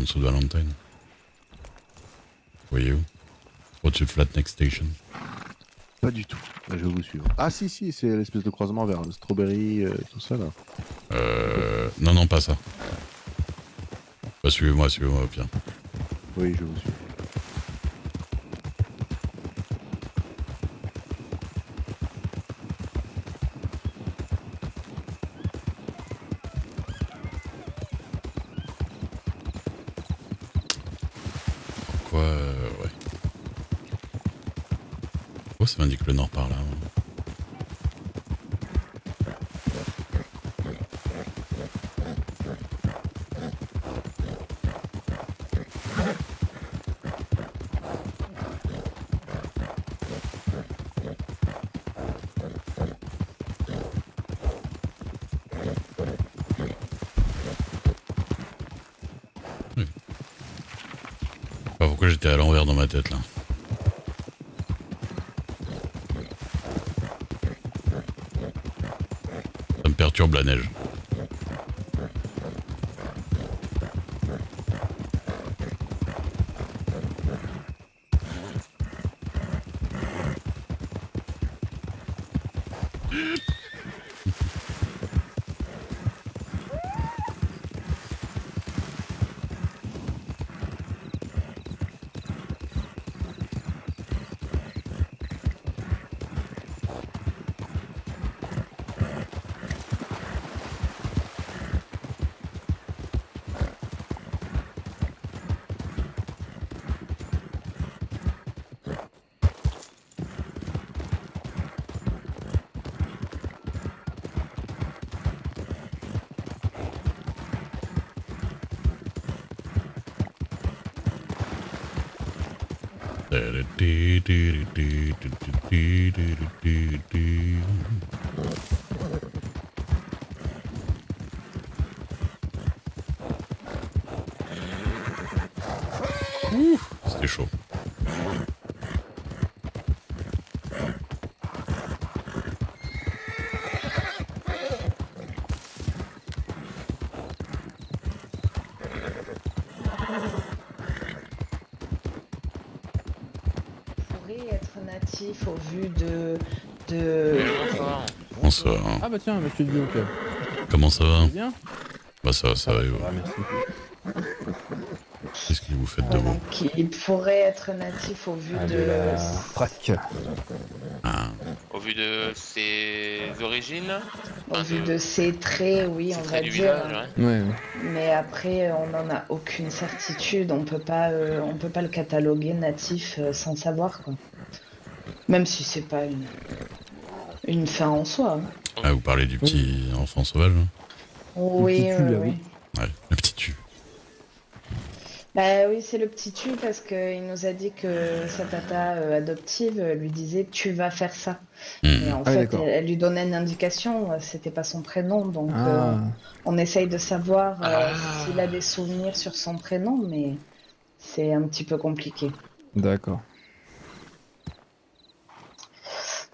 dessous de Valentine. Voyez où? Au-dessus de Flat Neck Station. Pas du tout. Je vais vous suivre. Ah si, si, c'est l'espèce de croisement vers le Strawberry, tout ça là. Non, non, pas ça. Bah, suivez-moi au pire. Oui, je vous suis. Quoi, ouais. Oh, ça m'indique le nord par là. Oui. Pas pourquoi j'étais à l'envers dans ma tête là. Ça me perturbe la neige. C'était chaud. Pourrait être natif au vu de... Comment ça va? Ah bah tiens, monsieur Duo, ok. Comment ça va? Bien. Bah ça va, ça va. Merci. Qu'est-ce que vous faites de beau? Qui pourrait être natif au vu de... Trac. Ah, Au vu de ses origines, Au vu de ses traits, oui, ses on va traits du dire. village, ouais. Ouais. Mais après, on n'en a aucune certitude. On peut pas le cataloguer natif sans savoir, quoi. Même si c'est pas une fin en soi. Hein. ah, vous parlez du petit enfant sauvage hein? Oui, petit tue, là, oui. Ouais, le petit tu. Bah oui, c'est le petit tu parce qu'il nous a dit que sa tata adoptive lui disait tu vas faire ça. Et en fait, d'accord. elle lui donnait une indication, c'était pas son prénom, donc Ah. on essaye de savoir Ah. s'il a des souvenirs sur son prénom, mais c'est un petit peu compliqué. D'accord.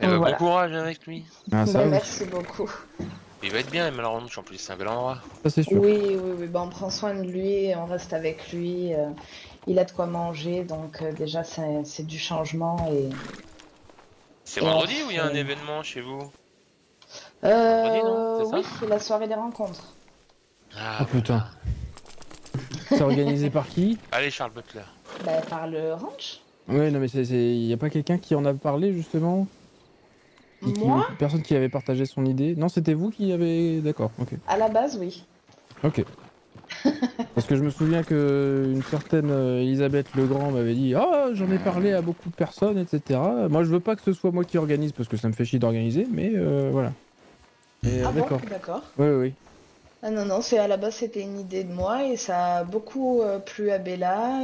Eh ben, Voilà. bon courage avec lui. Ah, ça, Bah, oui. merci beaucoup. Il va être bien, Emerald Ranch en plus, c'est un bel endroit. Ça, c'est sûr. Oui, oui, oui, bah, on prend soin de lui, on reste avec lui, il a de quoi manger, donc déjà c'est du changement et... C'est Et vendredi on ou il y a un fait- événement chez vous? Vendredi, non? C'est ça? Oui, c'est la soirée des rencontres. Ah, Oh putain. C'est organisé par qui? Allez, Charles Butler. Bah, par le ranch. Ouais, non, mais y a pas quelqu'un qui en a parlé, justement? Moi, Personne qui avait partagé son idée? Non, c'était vous qui avez... D'accord, ok. à la base, oui. Ok. Parce que je me souviens que une certaine Elisabeth Legrand m'avait dit « Ah, j'en ai parlé à beaucoup de personnes, etc. » Moi, je veux pas que ce soit moi qui organise, parce que ça me fait chier d'organiser, mais voilà. Et, Ah bon, d'accord. d'accord. Oui, oui. Ah non, non, c'est à la base c'était une idée de moi et ça a beaucoup plu à Bella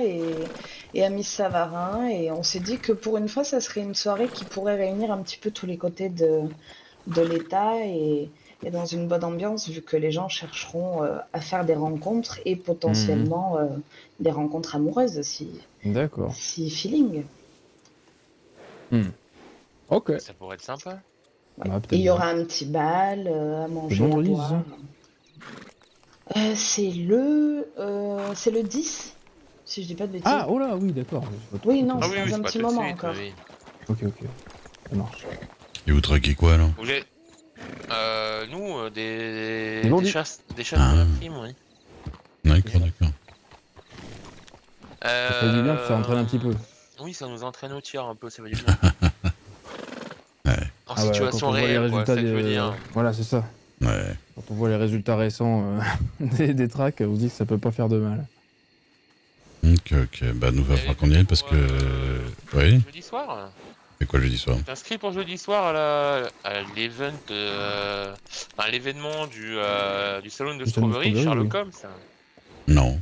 et à Miss Savarin et on s'est dit que pour une fois ça serait une soirée qui pourrait réunir un petit peu tous les côtés de l'État et dans une bonne ambiance vu que les gens chercheront à faire des rencontres et potentiellement des rencontres amoureuses D'accord. si feeling. Ok. Ça pourrait être sympa. Ouais. Bah, peut-être Et il y bien. aura un petit bal à manger, à vendredi, boire. c'est C'est le 10. si je dis pas de bêtises. Ah, oh là, oui, d'accord. Oui, non, Ah c'est oui, oui, dans c'est un pas petit tout de moment suite, encore. oui. Ok, ça marche. Et vous traquez quoi, là? Vous voulez nous, Des des bandits. chasses de Ah. la prime, oui. D'accord, d'accord. Ça fait du bien, puis ça entraîne un petit peu. Oui, ça nous entraîne au tir un peu, ça fait du bien. Ouais, En Ah ouais, situation quand on voit les réelle, quoi, c'est résultats ça que je veux des... dire. Voilà, c'est ça. ouais. Quand on voit les résultats récents des tracks, on se dit que ça peut pas faire de mal. Ok, ok. Bah, nous va falloir qu'on y aille parce que. Oui. Jeudi soir. C'est quoi jeudi soir? T'es inscrit pour jeudi soir à l'event, enfin, l'événement du salon de Du salon de Strawberry, Strawberry, Sherlock oui. Holmes. Non.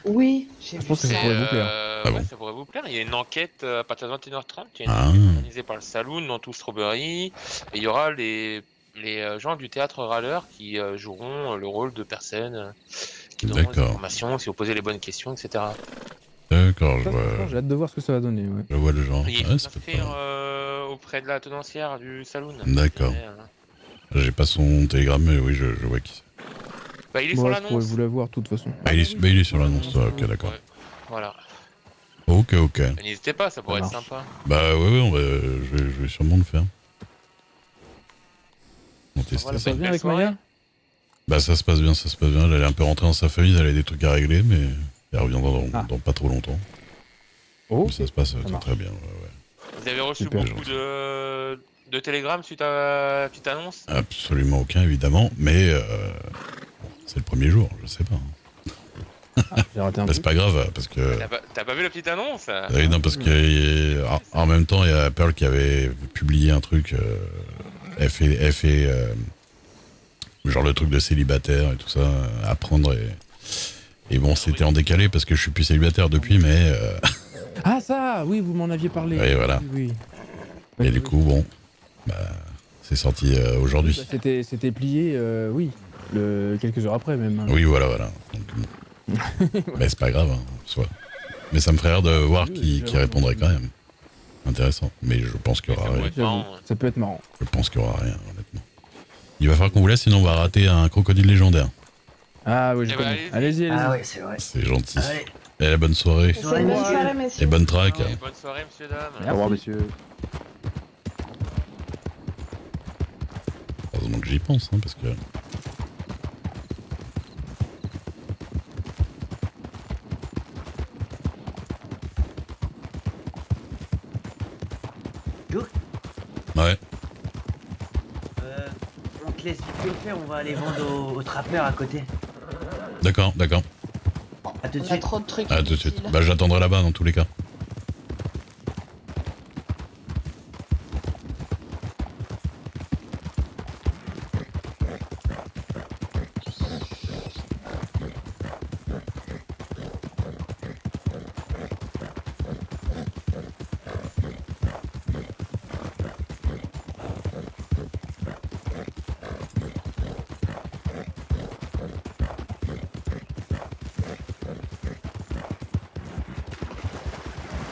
Oui, j'ai Je vu pense que ça. ça pourrait vous plaire. Ah Ouais, bon ça pourrait vous plaire. Il y a une enquête à partir de 21h30. Il y a une Ah. enquête organisée par le Saloon dans tout Strawberry. Et il y aura les gens du théâtre râleur qui joueront le rôle de personnes qui donneront des D'accord. informations, si vous posez les bonnes questions, etc. D'accord, je Ça, franchement, vois, j'ai hâte de voir ce que ça va donner. Ouais. je vois le genre. Il Ouais, faut ça peut s'inscrire pas. auprès de la tenancière du Saloon. D'accord. J'ai pas son télégramme, mais oui, je vois qui c'est. Bah, il est sur Moi, je pourrais l'annonce. vous la voir de toute façon. Ah, il est sur l'annonce, toi. Ok, d'accord. Ouais. Voilà. Ok, ok. Bah, n'hésitez pas, ça pourrait être marche. sympa. Bah, ouais, je vais sûrement le faire. On va tester Voilà, ça. Ça va bien belle avec soirée. Maya? Bah, ça se passe bien, ça se passe bien. Elle est un peu rentrée dans sa famille, elle a des trucs à régler, mais elle reviendra dans pas trop longtemps. Oh, Mais ça se passe marche. très bien, ouais. Vous avez reçu Super. beaucoup de télégrammes suite à la petite annonce? Absolument aucun, évidemment, mais c'est le premier jour, je sais pas. j'ai raté un Bah, c'est peu. pas grave, parce que. T'as pas vu la petite annonce? Oui, non, parce que en même temps, il y a Pearl qui avait publié un truc. Elle fait genre le truc de célibataire et tout ça, apprendre. Et bon, c'était en décalé parce que je suis plus célibataire depuis, mais. Ah, ça, oui, vous m'en aviez parlé. Oui, voilà. Oui. Et du coup, bon, bah, c'est sorti aujourd'hui. Bah, c'était plié, oui, quelques heures après même. Oui, voilà. Donc, bon. Mais c'est pas grave, hein, en soi. Mais ça me ferait rire de voir qui répondrait quand même. Intéressant. Mais je pense qu'il y aura Ça rien. pourrait être J'avoue, marrant. ça peut être marrant. Je pense qu'il y aura rien, honnêtement. Il va falloir qu'on vous laisse, sinon on va rater un crocodile légendaire. Ah oui, je Eh ben, connais. allez-y. Allez-y, Ah allez-y. ouais, c'est vrai. C'est gentil. Allez. Et bonne soirée. C'est une bonne soirée, messieurs. Et bonne track. Allez, bonne soirée, messieurs, dames. Au revoir, messieurs. Heureusement que j'y pense, hein, parce que. Joe, Ouais. on te laisse vite fait faire, on va aller vendre aux trappeurs à côté. D'accord. À tout de On a suite. trop de trucs. À tout de suite. inutiles. Bah, j'attendrai là-bas dans tous les cas.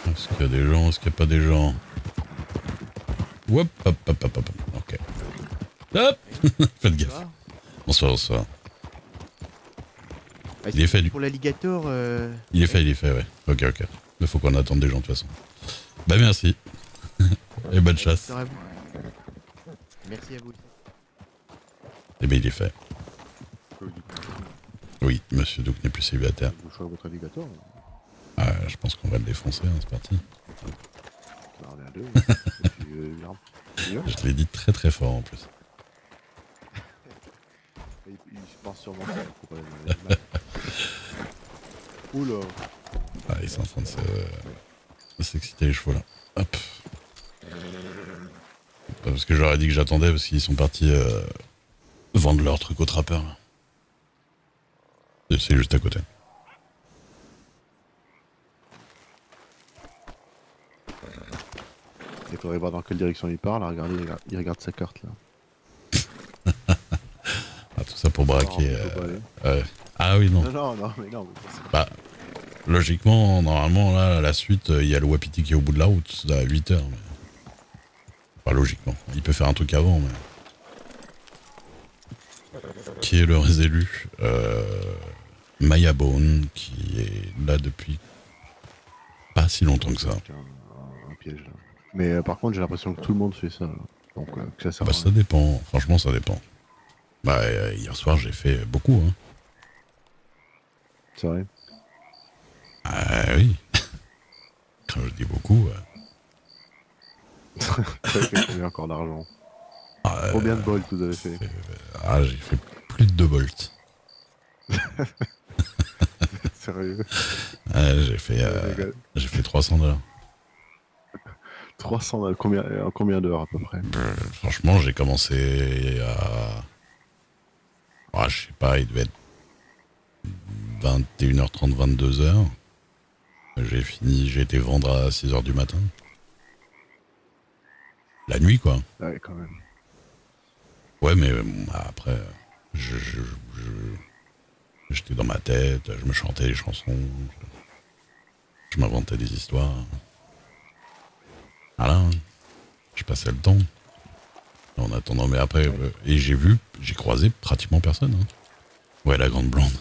Est-ce qu'il y a des gens, est-ce qu'il n'y a pas des gens? Hop. Ok. Hop. Faites gaffe. Bonsoir. Il est fait, du coup. Pour l'alligator, Il est fait, ouais. Ok. Il faut qu'on attende des gens, de toute façon. Bah, merci. Et bonne chasse. à vous. Merci à vous. Eh ben, il est fait. Oui, monsieur Douk n'est plus célibataire. Vous choisissez votre alligator. Je pense qu'on va le défoncer, hein, c'est parti. On est à deux. Et puis, Je l'ai dit très très fort en plus. il se pense sûrement ça. Faut pas le mal. Oula. Ah, ils sont en train de s'exciter les chevaux là. Hop. Parce que j'aurais dit que j'attendais parce qu'ils sont partis vendre leur truc au trappeur là. C'est juste à côté. Il faudrait voir dans quelle direction il part. Là, regardez, il regarde sa carte là. Ah, tout ça pour braquer. Non, faut pas aller. Ah oui, non. Non, mais non. Mais c'est- Bah, logiquement, normalement, là, à la suite, il y a le Wapiti qui est au bout de la route, c'est à 8h. Mais... Enfin, logiquement. Il peut faire un truc avant, mais... Qui est le réélu Maya Bone, qui est là depuis Pas si longtemps que ça. C'est un piège là. Mais par contre, j'ai l'impression que tout le monde fait ça. Donc que ça sert Bah à ça rien. dépend, franchement ça dépend. Bah hier soir j'ai fait beaucoup, hein. C'est vrai. Ah oui. Quand je dis beaucoup, Ça fait combien encore d'argent? ah, Combien de bols vous avez fait? j'ai fait plus de 2 volts. Sérieux? J'ai fait 300 $. 300 en combien d'heures à peu près? Franchement, j'ai commencé à... Ah, je sais pas, il devait être 21h30, 22h. J'ai été vendre à 6h du matin. La nuit, quoi. Ouais, quand même. Ouais, mais après, j'étais dans ma tête, je me chantais des chansons, je m'inventais des histoires. Voilà, hein. Je passais le temps. En attendant, mais après, et j'ai croisé pratiquement personne. Hein. Ouais, la grande blonde.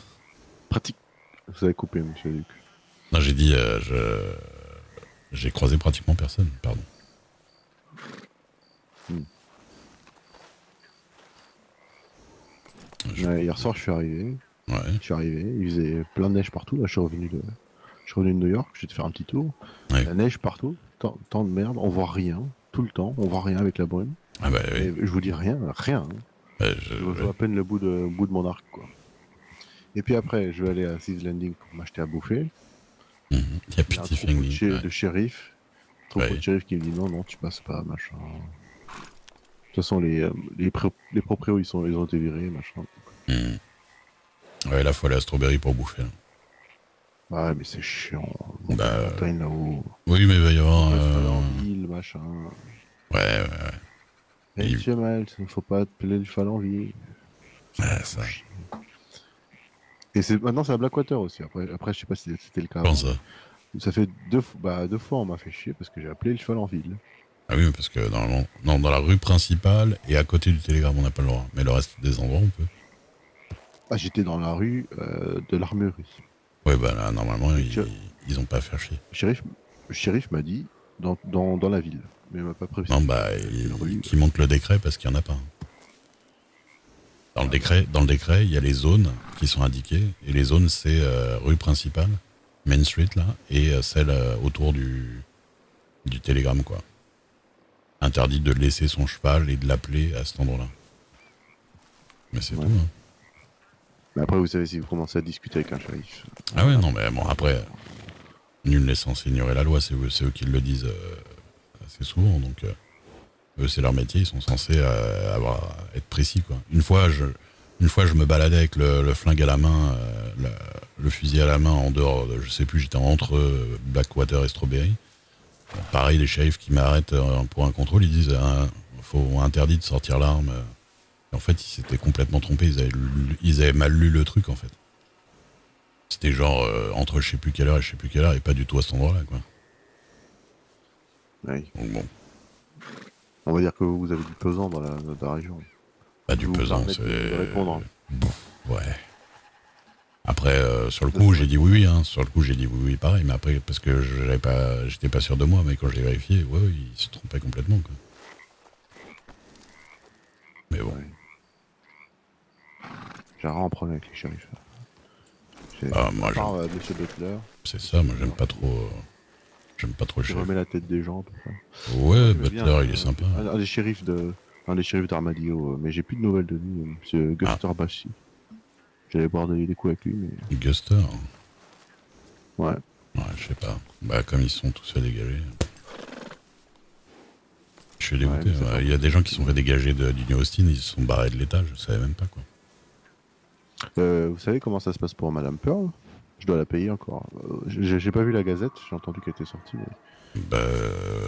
Pratique. Vous avez coupé, monsieur Luc. Non, j'ai dit, j'ai croisé pratiquement personne, pardon. Ouais, hier soir, je suis arrivé. Il faisait plein de neige partout. Là, je suis revenu de New York. J'ai fait faire un petit tour. Ouais. La neige partout. Tant de merde. On voit rien. Tout le temps. On voit rien avec la brume. Ah bah oui. Et je vous dis rien. Rien. Hein. Je vois à peine le bout de mon arc, quoi. Et puis après, je vais aller à Seas Landing pour m'acheter à bouffer. Il y a Il y a un petit troupeau Fingling. de shérif. De shérif qui me dit non, tu passes pas, machin. De toute façon, les proprios, ils ont été virés, machin. Ouais, là, faut aller à Strawberry pour bouffer. Là. Ouais, mais c'est chiant. Bah, Montagne là-haut. Oui, mais il va y avoir... En ville, machin. Ouais. Et Et- tu mal, il faut pas appeler le cheval en ville. Ouais, ça. Et maintenant, c'est à Blackwater aussi. Après, je sais pas si c'était le cas. Comment avant. ça? Ça fait deux fois, on m'a fait chier parce que j'ai appelé le cheval en ville. Ah oui, parce que normalement, non, dans la rue principale et à côté du télégramme, on n'a pas le droit. Mais le reste des endroits, on peut. Ah, j'étais dans la rue de l'Armurerie. Ouais, bah là, normalement, Tu- ils ont pas à faire chier. Le shérif m'a dit dans la ville. Mais il m'a pas précisé. Non, bah, qui monte le décret parce qu'il n'y en a pas. Dans le décret, il y a les zones qui sont indiquées. Et les zones, c'est rue principale, Main Street, là, et celle autour du télégramme, quoi. Interdit de laisser son cheval et de l'appeler à cet endroit-là. Mais c'est tout, hein. Mais après, vous savez, si vous commencez à discuter avec un shérif. Ah ouais, non, mais bon, après, nul n'est censé ignorer la loi, c'est eux qui le disent assez souvent, donc eux, c'est leur métier, ils sont censés être précis, quoi. Une fois, je me baladais avec le flingue à la main, le fusil à la main en dehors, je sais plus, j'étais entre Blackwater et Strawberry. Pareil, les shérifs qui m'arrêtent pour un contrôle, ils disent faut interdit de sortir l'arme. En fait, ils s'étaient complètement trompés, ils avaient mal lu le truc, en fait. C'était genre entre je sais plus quelle heure et je sais plus quelle heure, et pas du tout à cet endroit-là, quoi. Oui. Donc bon, On va dire que vous avez du pesant dans la région. pas du Vous pesant, permettre c'est... de répondre. Ouais. Après, sur le coup, j'ai dit oui, hein. Sur le coup, j'ai dit oui, pareil. Mais après, parce que j'étais pas sûr de moi, mais quand j'ai vérifié, ouais, il se trompait complètement, quoi. Mais bon. Ouais. J'ai rien à prendre avec les shérifs. Moi, Monsieur Butler, c'est ça, moi, j'aime pas trop le qui chef. remet la tête des gens, tout ça. Ouais, J'aimais bien, Butler, il est sympa. Un des shérifs d'Armadillo, mais j'ai plus de nouvelles de lui, monsieur Guster Bassi. J'allais boire des coups avec lui, mais. Guster. Ouais. Ouais, je sais pas. Bah, comme ils sont tous fait dégager. Je suis dégoûté. Ouais, mais Il y a des gens qui sont fait dégager du New Austin, ils se sont barrés de l'État, je savais même pas, quoi. Vous savez comment ça se passe pour Madame Pearl? Je dois la payer encore. J'ai pas vu la Gazette, j'ai entendu qu'elle était sortie. Mais... Bah,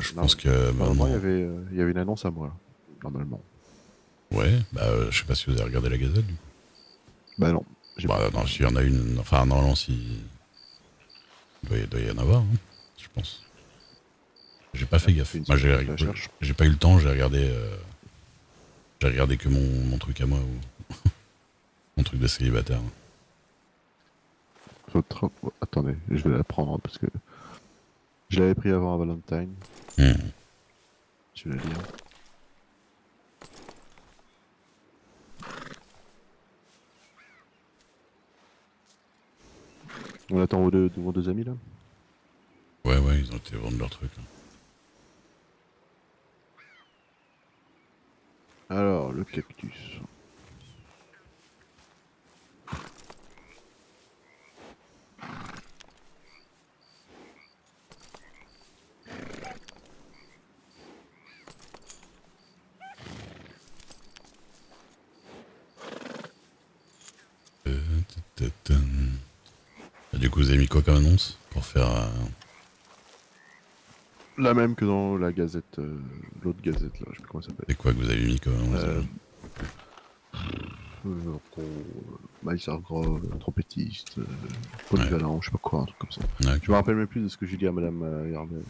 je Non, pense que Normalement, maintenant... il y avait une annonce à moi, normalement. Ouais, bah, je sais pas si vous avez regardé la Gazette, du coup. Bah non. Bah, non, s'il y en a une... Enfin, normalement, si... Il doit y en avoir, hein, je pense. J'ai pas fait gaffe. Moi, j'ai pas eu le temps, j'ai regardé que mon truc à moi, ou... mon truc de célibataire. Attendez, je vais la prendre, parce que... Je l'avais pris avant à Valentine. Hmm. Tu l'as lire. On attend vos deux amis là. Ouais, ils ont été vendre leur truc. Là. Alors, le cactus. Et du coup, vous avez mis quoi comme annonce pour faire. La même que dans la gazette, l'autre gazette là, je sais plus comment ça s'appelle. C'est quoi que vous avez mis comme annonce Miles Hargrove, trompettiste, polyvalent, je sais pas quoi, un truc comme ça. Ouais, Je me rappelle même plus de ce que j'ai dit à Madame Yarbel.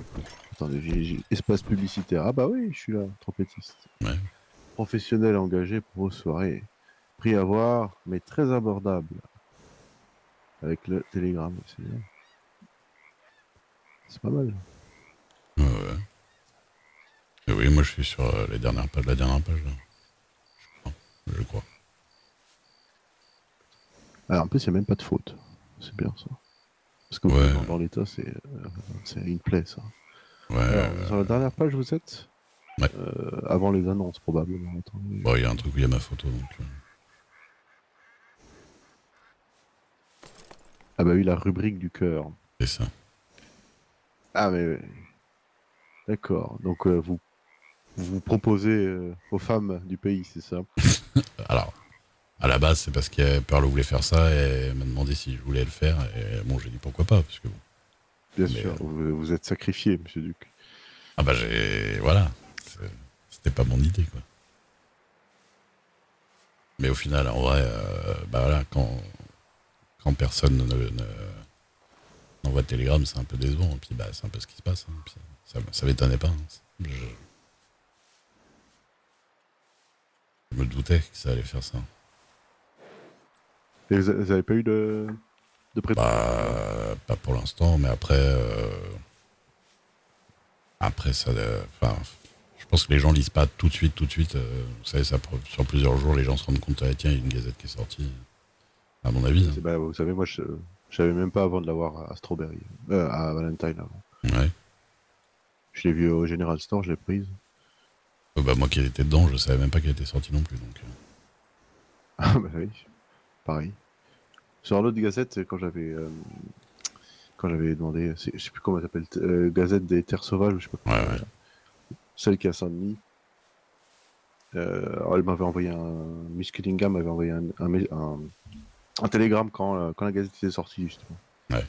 Attendez, j'ai espace publicitaire. Ah bah oui, je suis là, trompettiste. Ouais. Professionnel engagé pour vos soirées. Prix à voir, mais très abordable. Avec le télégramme, c'est bien. C'est pas mal. Ouais. Et oui, moi je suis sur la dernière page là. Je crois. Alors en plus, il n'y a même pas de faute. C'est bien ça. Parce que Ouais. dans l'état, c'est une plaie ça. Ouais. Alors, sur la dernière page, vous êtes Ouais. Avant les annonces, probablement. Attendez. Bon, il y a un truc où il y a ma photo donc. Ah bah oui, la rubrique du cœur. C'est ça. Ah mais... D'accord. Donc vous proposez aux femmes du pays, c'est ça? Alors, à la base, c'est parce que Pearl voulait faire ça et elle m'a demandé si je voulais le faire. Et bon, j'ai dit pourquoi pas, parce que bon. Bien Mais, sûr, vous êtes sacrifié, monsieur Duc. Ah bah voilà. C'était pas mon idée, quoi. Mais au final, en vrai, bah voilà, quand personne n'envoie de télégramme, c'est un peu décevant. Et puis bah c'est un peu ce qui se passe. Hein. Puis, ça m'étonnait pas. Hein. Je me doutais que ça allait faire ça. Et vous avez pas eu de prétention? Bah, pas pour l'instant, mais après ça, je pense que les gens lisent pas tout de suite. Vous savez, ça, sur plusieurs jours, les gens se rendent compte, ah, tiens, il y a une gazette qui est sortie. À mon avis. Hein. Bah, vous savez, moi, je savais même pas avant de l'avoir à Strawberry, à Valentine avant. Ouais. Je l'ai vu au General Store, je l'ai prise. Bah, moi qui étais dedans, je savais même pas qu'elle était sortie non plus. Donc. Ah bah oui, pareil. Sur l'autre gazette, quand j'avais demandé, je sais plus comment elle s'appelle, Gazette des Terres Sauvages, ou je sais pas comment. Ouais. Celle qui est à Saint-Denis. Elle m'avait envoyé Miss Cunningham m'avait envoyé un télégramme quand la gazette était sortie, justement. Ouais.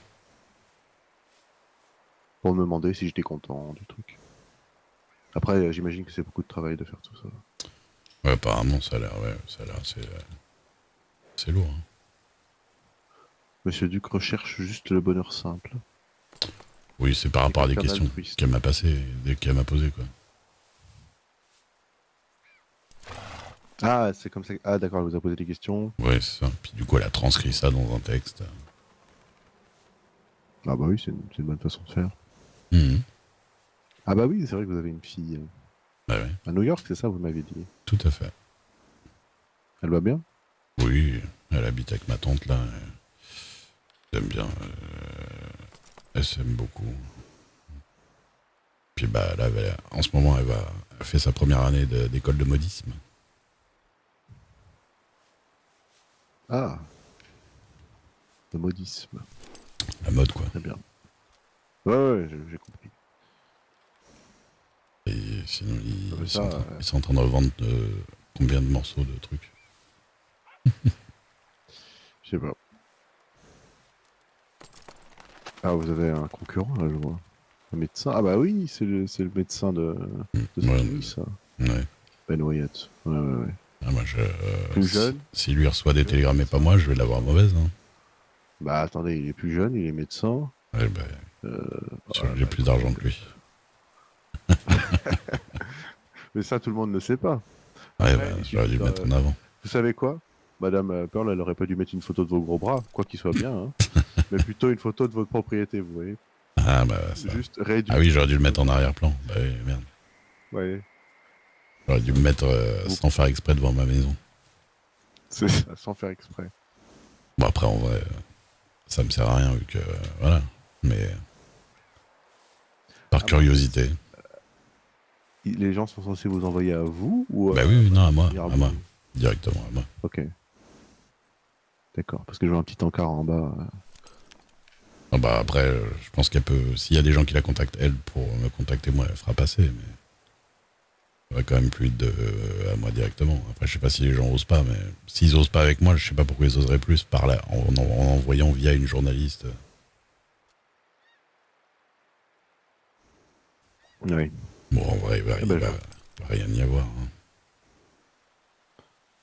Pour me demander si j'étais content du truc. Après, j'imagine que c'est beaucoup de travail de faire tout ça. Ouais, apparemment, ça a l'air c'est lourd. Hein. Monsieur Duc recherche juste le bonheur simple. Oui, c'est par rapport à des questions qu'elle m'a posées, quoi. Ah, c'est comme ça. Ah, d'accord, elle vous a posé des questions. Ouais, c'est ça. Puis du coup, elle a transcrit ça dans un texte. Ah bah oui, c'est une bonne façon de faire. Mmh. Ah bah oui, c'est vrai que vous avez une fille Bah ouais, à New York, c'est ça, vous m'avez dit. tout à fait. Elle va bien? Oui, elle habite avec ma tante, là. Elle aime bien. Elle s'aime beaucoup. Puis bah là, en ce moment, elle fait sa première année d'école de modisme. Ah. Le modisme. La mode, quoi. Très bien. Ouais, j'ai compris. Et sinon, ils ça, sont en train de revendre combien de morceaux de trucs? Je sais pas. Ah, vous avez un concurrent, là, je vois. Un médecin. Ah bah oui, c'est le médecin de Ouais, ça. Ouais. Ben Wyatt. Ouais. Ah, moi, Plus jeune. Si lui reçoit des télégrammes et pas moi, je vais l'avoir mauvaise. Hein. Bah attendez, il est plus jeune, il est médecin. Ouais, bah, j'ai plus d'argent que lui. Mais ça, tout le monde ne sait pas. Ouais, bah, j'aurais dû le mettre en avant. Vous savez quoi? Madame Pearl, elle aurait pas dû mettre une photo de vos gros bras, quoi qu'il soit bien, hein. Mais plutôt une photo de votre propriété, vous voyez. Ah Ah bah ça. Juste réduit. Ah oui, j'aurais dû le mettre en arrière-plan. Bah oui, merde. Ouais, J'aurais dû me mettre sans faire exprès devant ma maison. c'est ça, sans faire exprès. Bon après en vrai, ça me sert à rien vu que voilà. Mais par curiosité. Les gens sont censés vous envoyer à vous ou Bah oui, non, à moi, venir à vous moi. Directement à moi. Ok. D'accord, parce que je vois un petit encart en bas. Ah bah après, je pense qu'elle peut. S'il y a des gens qui la contactent elle pour me contacter moi, elle fera passer, mais il y aurait quand même plus à moi directement. Après, je sais pas si les gens osent pas, mais s'ils osent pas avec moi, je sais pas pourquoi ils oseraient plus par là, en envoyant via une journaliste. Oui. Bon, en vrai, il va rien y avoir. Hein.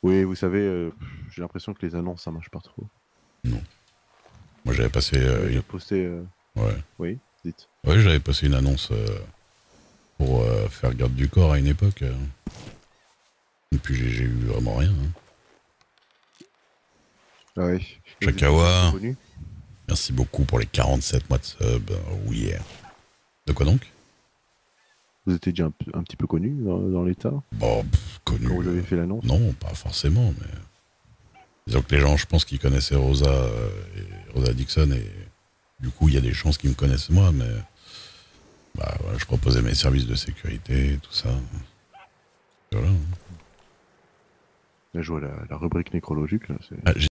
Oui, vous savez, j'ai l'impression que les annonces ça marche pas trop. Non. Moi j'avais passé. J'ai posté. Ouais. Oui, dites. Ouais, j'avais passé une annonce pour faire garde du corps à une époque. Et puis j'ai eu vraiment rien. Hein. Ah oui. Chakawa. Vous êtes connu. Merci beaucoup pour les 47 mois de sub. Oh yeah. De quoi donc? Vous étiez déjà un petit peu connu dans l'état Bon, connu. quand vous avez fait l'annonce. Non, pas forcément, mais. Disons que les gens, je pense qu'ils connaissaient Rosa Dixon et du coup, il y a des chances qu'ils me connaissent moi, mais. Bah, voilà, je proposais mes services de sécurité, tout ça. Voilà. Là, je vois la rubrique nécrologique. Là, Ah,